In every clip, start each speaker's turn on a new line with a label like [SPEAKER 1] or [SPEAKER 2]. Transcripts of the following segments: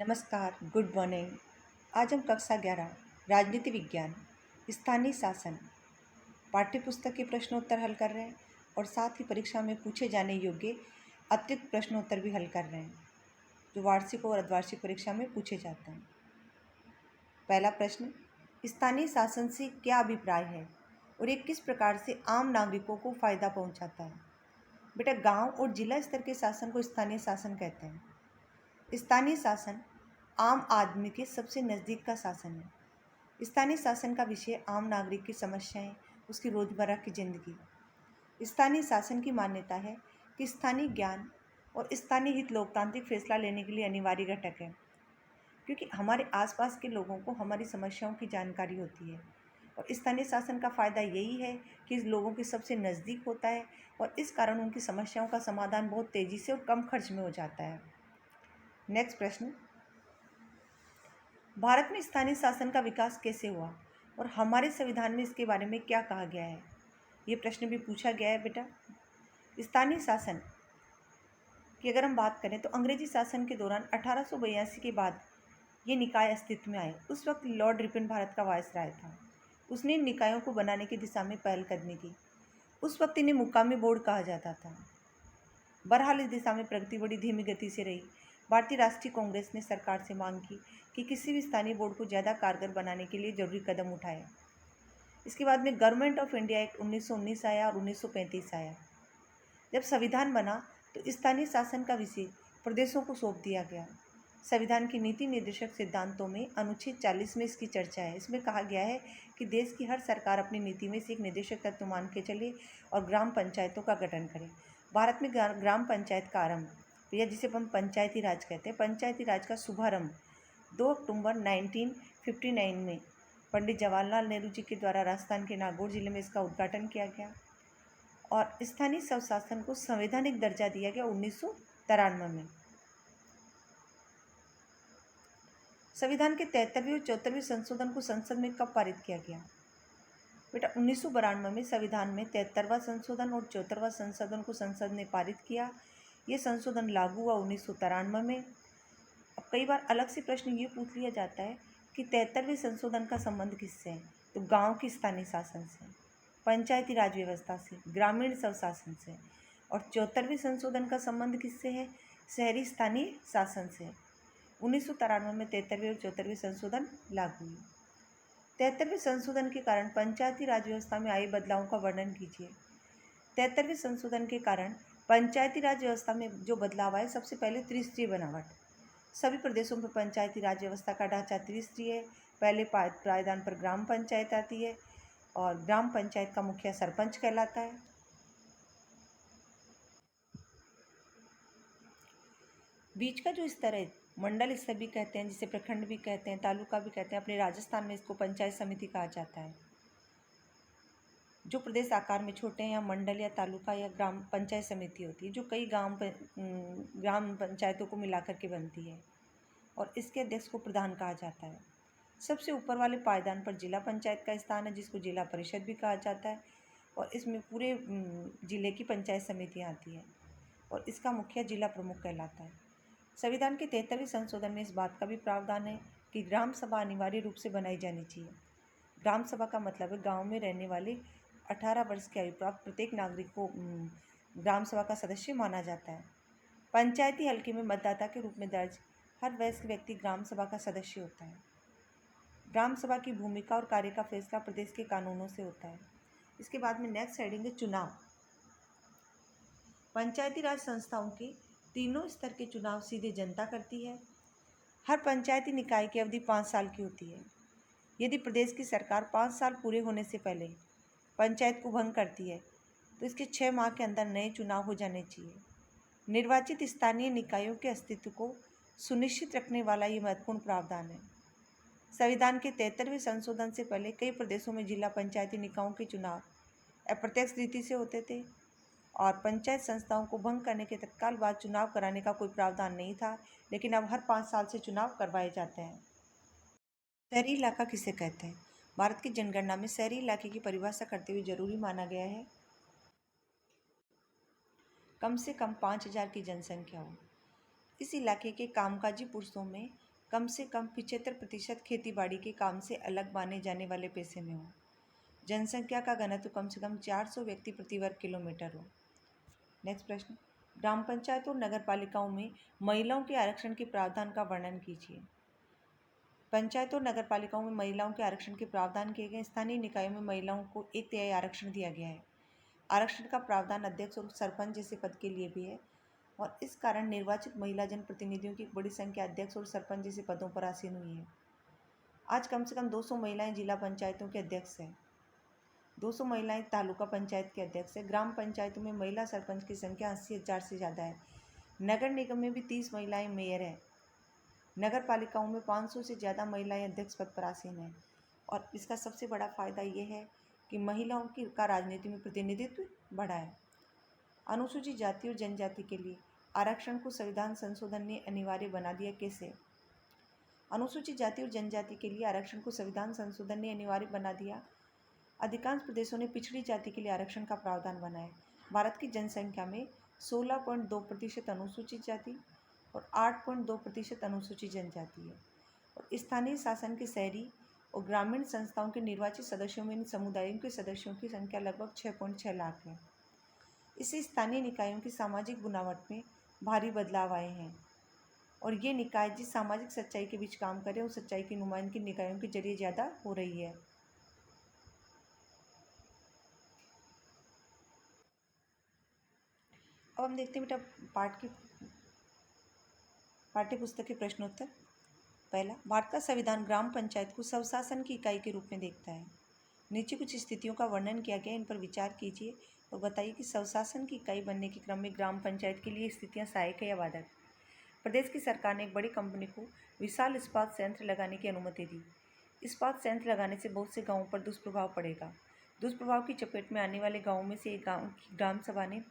[SPEAKER 1] नमस्कार, good morning. आज हम कक्षा 11 राजनीति विज्ञान स्थानीय शासन पाठ्य पुस्तक के प्रश्नोत्तर हल कर रहे हैं और साथ ही परीक्षा में पूछे जाने योग्य अतिरिक्त प्रश्नोत्तर भी हल कर रहे हैं जो वार्षिक और अर्धवार्षिक परीक्षा में पूछे जाते हैं। पहला प्रश्न, स्थानीय शासन से क्या अभिप्राय है और ये किस प्रकार से आम नागरिकों को फ़ायदा पहुंचाता है? बेटा, गांव और जिला स्तर के शासन को स्थानीय शासन कहते हैं। स्थानीय शासन आम आदमी के सबसे नज़दीक का शासन है। स्थानीय शासन का विषय आम नागरिक की समस्याएं, उसकी रोज़मर्रा की जिंदगी। स्थानीय शासन की मान्यता है कि स्थानीय ज्ञान और स्थानीय हित लोकतांत्रिक फैसला लेने के लिए अनिवार्य घटक है, क्योंकि हमारे आसपास के लोगों को हमारी समस्याओं की जानकारी होती है और स्थानीय शासन का फ़ायदा यही है कि इस लोगों के सबसे नज़दीक होता है और इस कारण उनकी समस्याओं का समाधान बहुत तेज़ी से और कम खर्च में हो जाता है। नेक्स्ट प्रश्न, भारत में स्थानीय शासन का विकास कैसे हुआ और हमारे संविधान में इसके बारे में क्या कहा गया है? ये प्रश्न भी पूछा गया है। बेटा, स्थानीय शासन की अगर हम बात करें तो अंग्रेजी शासन के दौरान 1882 के बाद ये निकाय अस्तित्व में आए। उस वक्त लॉर्ड रिपन भारत का वायसराय था। उसने इन निकायों को बनाने की दिशा में पहलकदमी की। उस वक्त इन्हें मुकामी बोर्ड कहा जाता था। बहरहाल इस दिशा में प्रगति बड़ी धीमी गति से रही। भारतीय राष्ट्रीय कांग्रेस ने सरकार से मांग की कि किसी भी स्थानीय बोर्ड को ज़्यादा कारगर बनाने के लिए जरूरी कदम उठाए। इसके बाद में गवर्नमेंट ऑफ इंडिया एक्ट 1919 आया और 1935 आया। जब संविधान बना तो स्थानीय शासन का विषय प्रदेशों को सौंप दिया गया। संविधान की नीति निर्देशक सिद्धांतों में अनुच्छेद 40 में इसकी चर्चा है। इसमें कहा गया है कि देश की हर सरकार अपनी नीति में से एक निर्देशक तत्व मान के चले और ग्राम पंचायतों का गठन करे। भारत में ग्राम पंचायत का आरंभ, या जिसे हम पंचायती राज कहते हैं, पंचायती राज का शुभारंभ 2 अक्टूबर 1959 में पंडित जवाहरलाल नेहरू जी के द्वारा राजस्थान के नागौर जिले में इसका उद्घाटन किया गया और स्थानीय स्वशासन को संवैधानिक दर्जा दिया गया 1993 में। संविधान के 73वें और 74वें संशोधन को संसद में कब पारित किया गया? बेटा, 1992 में संविधान में 73वां संशोधन और 74वां संशोधन को संसद ने पारित किया। ये संशोधन लागू हुआ 1993 में। अब कई बार अलग से प्रश्न ये पूछ लिया जाता है कि 73वें संशोधन का संबंध किससे है? तो गांव की स्थानीय शासन से, पंचायती राज व्यवस्था से, ग्रामीण स्वशासन से। और 74वें संशोधन का संबंध किससे है? शहरी स्थानीय शासन से। 1993 में 73वें और 74वें संशोधन लागू हुए। 73वें संशोधन के कारण पंचायती राज व्यवस्था में आए बदलावों का वर्णन कीजिए। 73वें संशोधन के कारण पंचायती राज व्यवस्था में जो बदलाव आए, सबसे पहले त्रिस्तरीय बनावट। सभी प्रदेशों में पंचायती राज व्यवस्था का ढांचा त्रिस्तरीय है। पहले पायदान पर ग्राम पंचायत आती है और ग्राम पंचायत का मुखिया सरपंच कहलाता है। बीच का जो स्तर है, मंडल स्तर भी कहते हैं, जिसे प्रखंड भी कहते हैं, तालुका भी कहते हैं। अपने राजस्थान में इसको पंचायत समिति कहा जाता है। जो प्रदेश आकार में छोटे हैं, या मंडल या तालुका या ग्राम पंचायत समिति होती है, जो कई ग्राम पंचायतों को मिलाकर के बनती है और इसके अध्यक्ष को प्रधान कहा जाता है। सबसे ऊपर वाले पायदान पर जिला पंचायत का स्थान है, जिसको जिला परिषद भी कहा जाता है और इसमें पूरे जिले की पंचायत समितियाँ आती हैं और इसका मुखिया जिला प्रमुख कहलाता है। संविधान के 73वें संशोधन में इस बात का भी प्रावधान है कि ग्राम सभा अनिवार्य रूप से बनाई जानी चाहिए। ग्राम सभा का मतलब है गांव में रहने वाले 18 वर्ष की आयु प्राप्त प्रत्येक नागरिक को ग्राम सभा का सदस्य माना जाता है। पंचायती हल्के में मतदाता के रूप में दर्ज हर वयस्क व्यक्ति ग्राम सभा का सदस्य होता है। ग्राम सभा की भूमिका और कार्य का फैसला प्रदेश के कानूनों से होता है। इसके बाद में नेक्स्ट हेडिंग है चुनाव। पंचायती राज संस्थाओं के तीनों स्तर के चुनाव सीधे जनता करती है। हर पंचायती निकाय की अवधि 5 साल की होती है। यदि प्रदेश की सरकार 5 साल पूरे होने से पहले पंचायत को भंग करती है तो इसके 6 माह के अंदर नए चुनाव हो जाने चाहिए। निर्वाचित स्थानीय निकायों के अस्तित्व को सुनिश्चित रखने वाला ये महत्वपूर्ण प्रावधान है। संविधान के 73वें संशोधन से पहले कई प्रदेशों में जिला पंचायती निकायों के चुनाव अप्रत्यक्ष रीति से होते थे और पंचायत संस्थाओं को भंग करने के तत्काल बाद चुनाव कराने का कोई प्रावधान नहीं था, लेकिन अब हर 5 साल से चुनाव करवाए जाते हैं। शहरी इलाका किसे कहते हैं? भारत की जनगणना में शहरी इलाके की परिभाषा करते हुए जरूरी माना गया है कम से कम 5000 की जनसंख्या हो। इस इलाके के कामकाजी पुरुषों में कम से कम 75% खेतीबाड़ी के काम से अलग माने जाने वाले पेशे में हो। जनसंख्या का घनत्व कम से कम 400 व्यक्ति प्रति वर्ग किलोमीटर हो। नेक्स्ट प्रश्न, ग्राम पंचायत और नगर पालिकाओं में महिलाओं के आरक्षण के प्रावधान का वर्णन कीजिए। पंचायत और नगर पालिकाओं में महिलाओं के आरक्षण के प्रावधान किए गए। स्थानीय निकायों में महिलाओं को 1/3 आरक्षण दिया गया है। आरक्षण का प्रावधान अध्यक्ष और सरपंच जैसे पद के लिए भी है और इस कारण निर्वाचित महिला जनप्रतिनिधियों की एक बड़ी संख्या अध्यक्ष और सरपंच जैसे पदों पर आसीन हुई है। आज कम से कम 200 महिलाएं जिला पंचायतों के अध्यक्ष हैं। 200 महिलाएं तालुका पंचायत के अध्यक्ष हैं। ग्राम पंचायतों में महिला सरपंच की संख्या 80,000 से ज़्यादा है। नगर निगम में भी 30 महिलाएं मेयर हैं। नगर पालिकाओं में 500 से ज़्यादा महिलाएं अध्यक्ष पद पर आसीन हैं और इसका सबसे बड़ा फ़ायदा ये है कि महिलाओं का राजनीति में प्रतिनिधित्व बढ़ा है। अनुसूचित जाति और जनजाति के लिए आरक्षण को संविधान संशोधन ने अनिवार्य बना दिया। कैसे? अनुसूचित जाति और जनजाति के लिए आरक्षण को संविधान संशोधन ने अनिवार्य बना दिया। अधिकांश प्रदेशों ने पिछड़ी जाति के लिए आरक्षण का प्रावधान बनाया। भारत की जनसंख्या में 16.2% अनुसूचित जाति और 8.2% अनुसूचित जनजाति है और स्थानीय शासन के शहरी और ग्रामीण संस्थाओं के निर्वाचित सदस्यों में इन समुदायों के सदस्यों की संख्या लगभग 6.6 लाख है। इससे स्थानीय निकायों की सामाजिक बुनावट में भारी बदलाव आए हैं और ये निकाय जिस सामाजिक सच्चाई के बीच काम करें उस सच्चाई की नुमाइंदगी निकायों के जरिए ज़्यादा हो रही है। अब हम देखते हैं बेटा पाठ्य पुस्तक के प्रश्नोत्तर। पहला, भारत का संविधान ग्राम पंचायत को स्वशासन की इकाई के रूप में देखता है। नीचे कुछ स्थितियों का वर्णन किया गया, इन पर विचार कीजिए और बताइए कि स्वशासन की इकाई बनने के क्रम में ग्राम पंचायत के लिए स्थितियां सहायक है या बाधक। प्रदेश की सरकार ने एक बड़ी कंपनी को विशाल इस्पात संयंत्र लगाने की अनुमति दी। इस्पात संयंत्र लगाने से बहुत से गाँवों पर दुष्प्रभाव पड़ेगा। दुष्प्रभाव की चपेट में आने वाले गाँवों में से एक गाँव की ग्राम सभा ने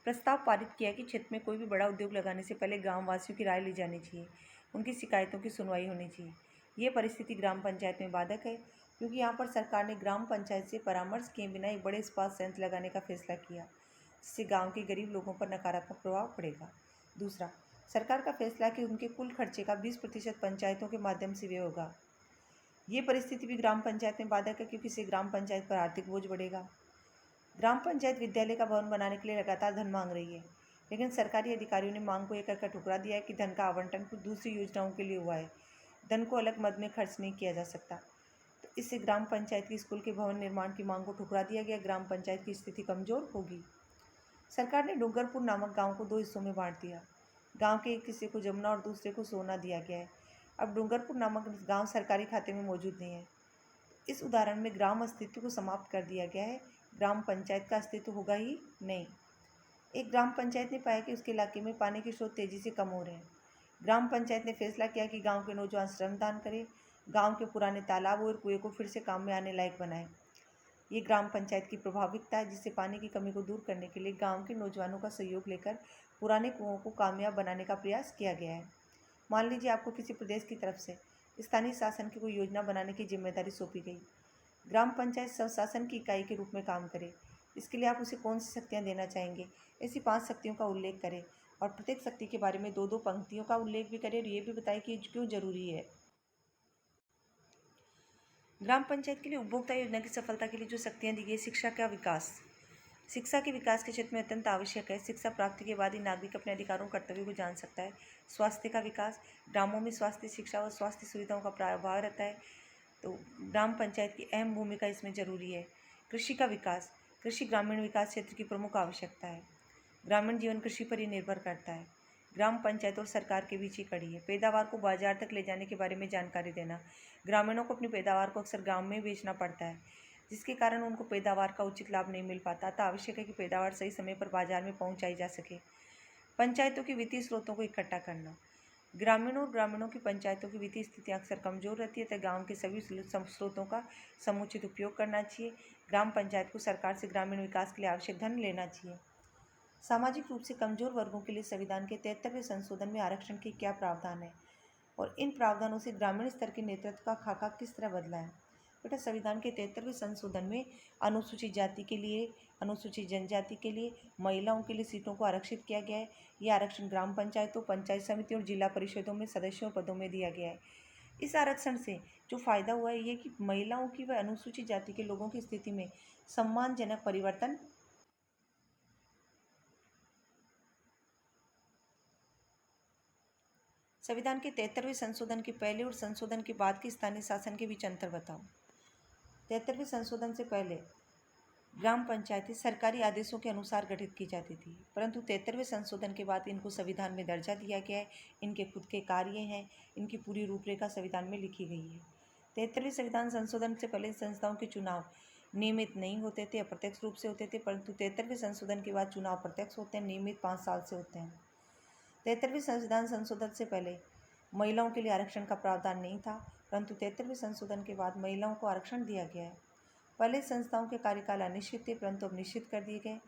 [SPEAKER 1] प्रस्ताव पारित किया कि क्षेत्र में कोई भी बड़ा उद्योग लगाने से पहले गाँव वासियों की राय ली जानी चाहिए, उनकी शिकायतों की सुनवाई होनी चाहिए। ये परिस्थिति ग्राम पंचायत में बाधक है क्योंकि यहाँ पर सरकार ने ग्राम पंचायत से परामर्श किए बिना एक बड़े इस्पात संयंत्र लगाने का फैसला किया, जिससे गाँव के गरीब लोगों पर नकारात्मक प्रभाव पड़ेगा। दूसरा, सरकार का फैसला कि उनके कुल खर्चे का 20% पंचायतों के माध्यम से व्यय होगा। ये परिस्थिति भी ग्राम पंचायत में बाधक है क्योंकि इससे ग्राम पंचायत पर आर्थिक बोझ बढ़ेगा। ग्राम पंचायत विद्यालय का भवन बनाने के लिए लगातार धन मांग रही है, लेकिन सरकारी अधिकारियों ने मांग को एक ठुकरा दिया है कि धन का आवंटन कुछ दूसरी योजनाओं के लिए हुआ है, धन को अलग मद में खर्च नहीं किया जा सकता। तो इससे ग्राम पंचायत की स्कूल के भवन निर्माण की मांग को ठुकरा दिया गया। ग्राम पंचायत की स्थिति कमजोर होगी। सरकार ने डूंगरपुर नामक गाँव को 2 हिस्सों में बांट दिया। गाँव के एक हिस्से को जमुना और दूसरे को सोना दिया गया है। अब डूंगरपुर नामक गाँव सरकारी खाते में मौजूद नहीं है। इस उदाहरण में ग्राम अस्तित्व को समाप्त कर दिया गया है, ग्राम पंचायत का अस्तित्व होगा ही नहीं। एक ग्राम पंचायत ने पाया कि उसके इलाके में पानी के स्रोत तेजी से कम हो रहे हैं। ग्राम पंचायत ने फैसला किया कि गांव के नौजवान श्रमदान करें, गांव के पुराने तालाब और कुएं को फिर से काम में आने लायक बनाएं। ये ग्राम पंचायत की प्रभाविकता है, जिससे पानी की कमी को दूर करने के लिए गाँव के नौजवानों का सहयोग लेकर पुराने कुओं को कामयाब बनाने का प्रयास किया गया है। मान लीजिए आपको किसी प्रदेश की तरफ से स्थानीय शासन की कोई योजना बनाने की जिम्मेदारी सौंपी गई। ग्राम पंचायत स्वशासन की इकाई के रूप में काम करे। इसके लिए आप उसे कौन सी शक्तियाँ देना चाहेंगे? ऐसी 5 शक्तियों का उल्लेख करें और प्रत्येक शक्ति के बारे में 2-2 पंक्तियों का उल्लेख भी करें और ये भी बताएं कि क्यों जरूरी है। ग्राम पंचायत के लिए उपभोक्ता योजना की सफलता के लिए जो शक्तियाँ दी गई। शिक्षा का विकास, शिक्षा के विकास के क्षेत्र में अत्यंत आवश्यक है। शिक्षा प्राप्ति के बाद ही नागरिक अपने अधिकारों और कर्तव्यों को जान सकता है। स्वास्थ्य का विकास, ग्रामों में स्वास्थ्य शिक्षा और स्वास्थ्य सुविधाओं का प्रभाव रहता है, तो ग्राम पंचायत की अहम भूमिका इसमें जरूरी है। कृषि का विकास, कृषि ग्रामीण विकास क्षेत्र की प्रमुख आवश्यकता है। ग्रामीण जीवन कृषि पर ही निर्भर करता है। ग्राम पंचायत और सरकार के बीच ही कड़ी है। पैदावार को बाजार तक ले जाने के बारे में जानकारी देना। ग्रामीणों को अपनी पैदावार को अक्सर गाँव में बेचना पड़ता है, जिसके कारण उनको पैदावार का उचित लाभ नहीं मिल पाता। अतः आवश्यक है कि पैदावार सही समय पर बाजार में पहुंचाई जा सके। पंचायतों के वित्तीय स्रोतों को इकट्ठा करना, ग्रामीणों की पंचायतों की वित्तीय स्थिति अक्सर कमजोर रहती है, तथा गाँव के सभी स्रोतों का समुचित उपयोग करना चाहिए। ग्राम पंचायत को सरकार से ग्रामीण विकास के लिए आवश्यक धन लेना चाहिए। सामाजिक रूप से कमजोर वर्गों के लिए संविधान के 73वें संशोधन में आरक्षण के क्या प्रावधान है और इन प्रावधानों से ग्रामीण स्तर के नेतृत्व का खाका किस तरह बदला है? बेटा संविधान के 73वें संशोधन में अनुसूचित जाति के लिए, अनुसूचित जनजाति के लिए, महिलाओं के लिए सीटों को आरक्षित किया गया है। यह आरक्षण ग्राम पंचायतों, पंचायत समितियों और जिला परिषदों में सदस्यों पदों में दिया गया है। इस आरक्षण से जो फायदा हुआ है ये कि महिलाओं की व अनुसूचित जाति के लोगों की स्थिति में सम्मानजनक परिवर्तन संविधान के 73वें संशोधन के पहले और संशोधन के बाद के स्थानीय शासन के बीच अंतर बताओ। 73वें संशोधन से पहले ग्राम पंचायतें सरकारी आदेशों के अनुसार गठित की जाती थी, परंतु 73वें संशोधन के बाद इनको संविधान में दर्जा दिया गया है। इनके खुद के कार्य हैं, इनकी पूरी रूपरेखा संविधान में लिखी गई है। 73वें संविधान संशोधन से पहले संस्थाओं के चुनाव नियमित नहीं होते थे, अप्रत्यक्ष रूप से होते थे, परंतु 73वें संशोधन के बाद चुनाव प्रत्यक्ष होते हैं, नियमित 5 साल से होते हैं। 73वें संविधान संशोधन से पहले महिलाओं के लिए आरक्षण का प्रावधान नहीं था, परंतु 73वें संशोधन के बाद महिलाओं को आरक्षण दिया गया है। पहले संस्थाओं के कार्यकाल अनिश्चित थे, परंतु अब निश्चित कर दिए गए।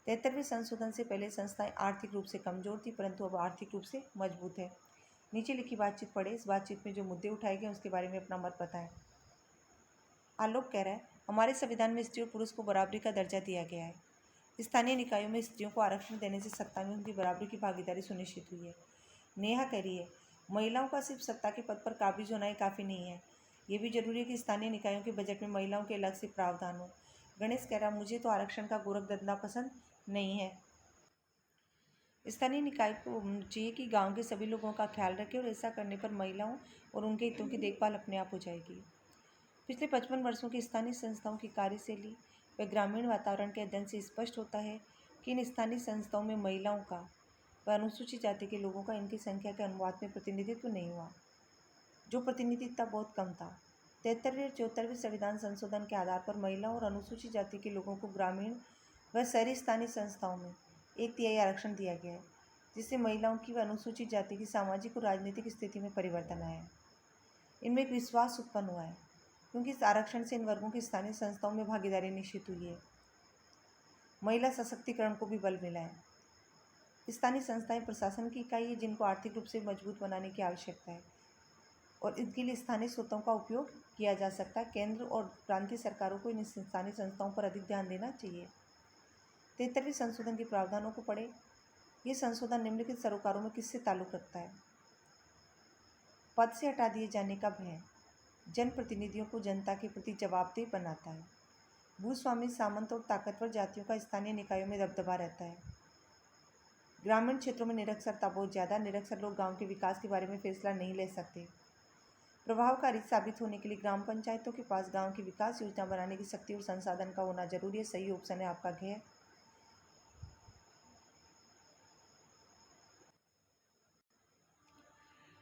[SPEAKER 1] 73वें संशोधन से पहले संस्थाएं आर्थिक रूप से कमजोर थी, परंतु अब आर्थिक रूप से मजबूत है। नीचे लिखी बातचीत पढ़े, इस बातचीत में जो मुद्दे उठाए गए उसके बारे में अपना मत बताएं। आलोक कह रहा है हमारे संविधान में स्त्री और पुरुष को बराबरी का दर्जा दिया गया है। स्थानीय निकायों में स्त्रियों को आरक्षण देने से सत्ता में उनकी बराबरी की भागीदारी सुनिश्चित हुई है। नेहा कह रही है महिलाओं का सिर्फ सत्ता के पद पर काबिज होना ही काफ़ी नहीं है, ये भी जरूरी है कि स्थानीय निकायों के बजट में महिलाओं के अलग से प्रावधान हो। गणेश कह रहा मुझे तो आरक्षण का गोरख धंधा पसंद नहीं है। स्थानीय निकाय को चाहिए कि गांव के सभी लोगों का ख्याल रखे और ऐसा करने पर महिलाओं और उनके हितों की देखभाल अपने आप हो जाएगी। पिछले 55 वर्षों की स्थानीय संस्थाओं की कार्यशैली व ग्रामीण वातावरण के अध्ययन से स्पष्ट होता है कि इन स्थानीय संस्थाओं में महिलाओं का व अनुसूचित जाति के लोगों का इनकी संख्या के अनुपात में प्रतिनिधित्व नहीं हुआ। जो प्रतिनिधित्व था बहुत कम था। 73वें और 74वें संविधान संशोधन के आधार पर महिलाओं और अनुसूचित जाति के लोगों को ग्रामीण व शहरी स्थानीय संस्थाओं में 1/3 आरक्षण दिया गया है, जिससे महिलाओं की व अनुसूचित जाति की सामाजिक और राजनीतिक स्थिति में परिवर्तन आया है। इनमें एक विश्वास उत्पन्न हुआ है, क्योंकि इस आरक्षण से इन वर्गों की स्थानीय संस्थाओं में भागीदारी निश्चित हुई है। महिला सशक्तिकरण को भी बल मिला है। स्थानीय संस्थाएं प्रशासन की इकाई है जिनको आर्थिक रूप से मजबूत बनाने की आवश्यकता है और इसके लिए स्थानीय स्रोतों का उपयोग किया जा सकता है। केंद्र और प्रांतीय सरकारों को इन स्थानीय संस्थाओं पर अधिक ध्यान देना चाहिए। 73वें संशोधन के प्रावधानों को पढ़े। ये संशोधन निम्नलिखित सरोकारों में किससे ताल्लुक रखता है? पद से हटा दिए जाने का भय जनप्रतिनिधियों को जनता के प्रति जवाबदेह बनाता है। भूस्वामी, सामंत और ताकतवर जातियों का स्थानीय निकायों में दबदबा रहता है। ग्रामीण क्षेत्रों में निरक्षरता बहुत ज़्यादा, निरक्षर लोग गांव के विकास के बारे में फैसला नहीं ले सकते। प्रभावकारी साबित होने के लिए ग्राम पंचायतों के पास गांव की विकास योजना बनाने की शक्ति और संसाधन का होना जरूरी है। सही ऑप्शन है आपका घ।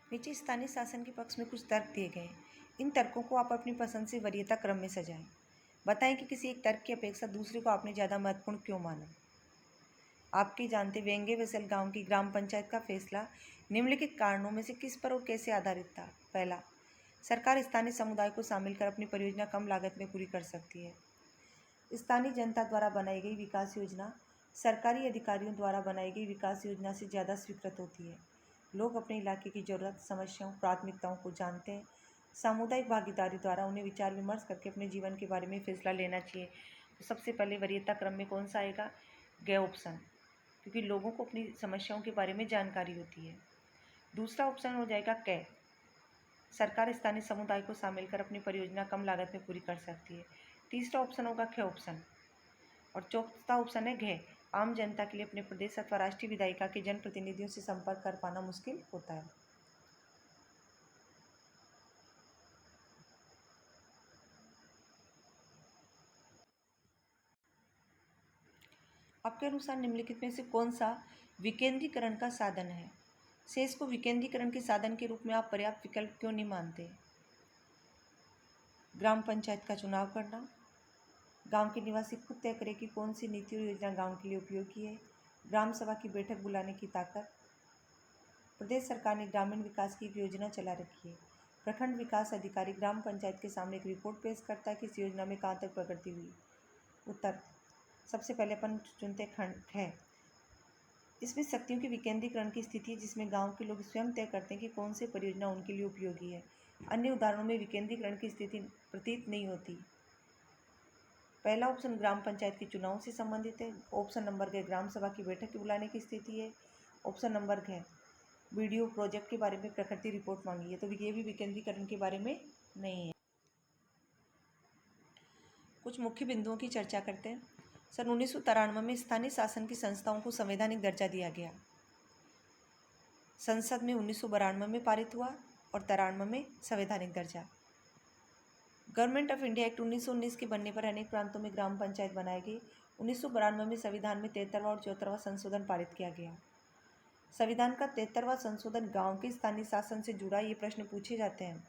[SPEAKER 1] नीचे स्थानीय शासन के पक्ष में कुछ तर्क दिए गए हैं। इन तर्कों को आप अपनी पसंद से वरीयता क्रम में सजाएं। बताएं कि किसी एक तर्क की अपेक्षा दूसरे को आपने ज़्यादा महत्वपूर्ण क्यों माना। आपके जानते वेंगे वेसल गांव की ग्राम पंचायत का फैसला निम्नलिखित कारणों में से किस पर और कैसे आधारित था? पहला, सरकार स्थानीय समुदाय को शामिल कर अपनी परियोजना कम लागत में पूरी कर सकती है। स्थानीय जनता द्वारा बनाई गई विकास योजना सरकारी अधिकारियों द्वारा बनाई गई विकास योजना से ज़्यादा स्वीकृत होती है। लोग अपने इलाके की ज़रूरत, समस्याओं, प्राथमिकताओं को जानते हैं। सामुदायिक भागीदारी द्वारा उन्हें विचार विमर्श करके अपने जीवन के बारे में फैसला लेना चाहिए। तो सबसे पहले वरीयता क्रम में कौन सा आएगा? ग ऑप्शन, क्योंकि लोगों को अपनी समस्याओं के बारे में जानकारी होती है। दूसरा ऑप्शन हो जाएगा क, सरकार स्थानीय समुदाय को शामिल कर अपनी परियोजना कम लागत में पूरी कर सकती है। तीसरा ऑप्शन होगा ख ऑप्शन और चौथा ऑप्शन है घ, आम जनता के लिए अपने प्रदेश अथवा राष्ट्रीय विधायिका के जनप्रतिनिधियों से संपर्क कर पाना मुश्किल होता है। आपके अनुसार निम्नलिखित में से कौन सा विकेंद्रीकरण का साधन है? शेष को विकेंद्रीकरण के साधन के रूप में आप पर्याप्त विकल्प क्यों नहीं मानते? ग्राम पंचायत का चुनाव करना, गांव के निवासी खुद तय करें कि कौन सी नीति और योजना गांव के लिए उपयोगी है, ग्राम सभा की बैठक बुलाने की ताकत, प्रदेश सरकार ने ग्रामीण विकास की एक योजना चला रखी है, प्रखंड विकास अधिकारी ग्राम पंचायत के सामने एक रिपोर्ट पेश करता है कि इस योजना में कहाँ तक प्रगति हुई। उत्तर, सबसे पहले अपन चुनते खंड है। इसमें शक्तियों के विकेंद्रीकरण की स्थिति है जिसमें गांव के लोग स्वयं तय करते हैं कि कौन सी परियोजना उनके लिए उपयोगी है। अन्य उदाहरणों में विकेंद्रीकरण की स्थिति प्रतीत नहीं होती। पहला ऑप्शन ग्राम पंचायत के चुनाव से संबंधित है। ऑप्शन नंबर ग ग्राम सभा की बैठक बुलाने की स्थिति है। ऑप्शन नंबर घ वीडियो प्रोजेक्ट के बारे में प्रकृति रिपोर्ट मांगी है, तो ये भी विकेंद्रीकरण के बारे में नहीं है। कुछ मुख्य बिंदुओं की चर्चा करते हैं। सन 1993 में स्थानीय शासन की संस्थाओं को संवैधानिक दर्जा दिया गया। संसद में 1992 में पारित हुआ और 93 में संवैधानिक दर्जा। गवर्नमेंट ऑफ इंडिया एक्ट 1919 के बनने पर अनेक प्रांतों में ग्राम पंचायत बनाए गए। 1992 में संविधान में 73वां और 74वां संशोधन पारित किया गया। संविधान का 73वां संशोधन गांव के स्थानीय शासन से जुड़ा, ये प्रश्न पूछे जाते हैं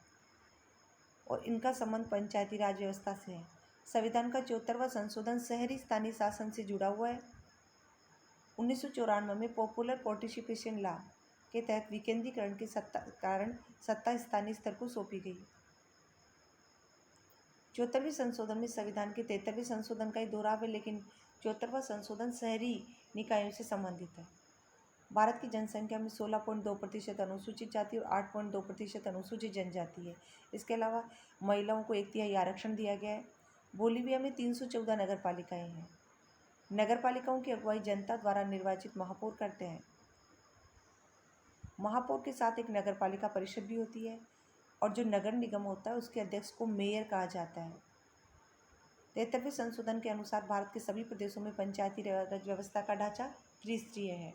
[SPEAKER 1] और इनका संबंध पंचायती राज व्यवस्था से है। संविधान का 74वां संशोधन शहरी स्थानीय शासन से जुड़ा हुआ है। 1994 में पॉपुलर पार्टिसिपेशन लॉ के तहत विकेंद्रीकरण के कारण सत्ता स्थानीय स्तर को सौंपी गई। 74वें संशोधन में संविधान के 73वें संशोधन का ही दोहराव है, लेकिन 74वां संशोधन शहरी निकायों से संबंधित है। भारत की जनसंख्या में 16.2% अनुसूचित जाति और 8.2% अनुसूचित जनजाति है। इसके अलावा महिलाओं को 1/3 आरक्षण दिया गया है। बोलीविया में 314 नगर पालिकाएँ हैं। नगर पालिकाओं की अगुवाई जनता द्वारा निर्वाचित महापौर करते हैं। महापौर के साथ एक नगर पालिका परिषद भी होती है और जो नगर निगम होता है उसके अध्यक्ष को मेयर कहा जाता है। 73वें संशोधन के अनुसार भारत के सभी प्रदेशों में पंचायती राज व्यवस्था का ढांचा त्रिस्तरीय है।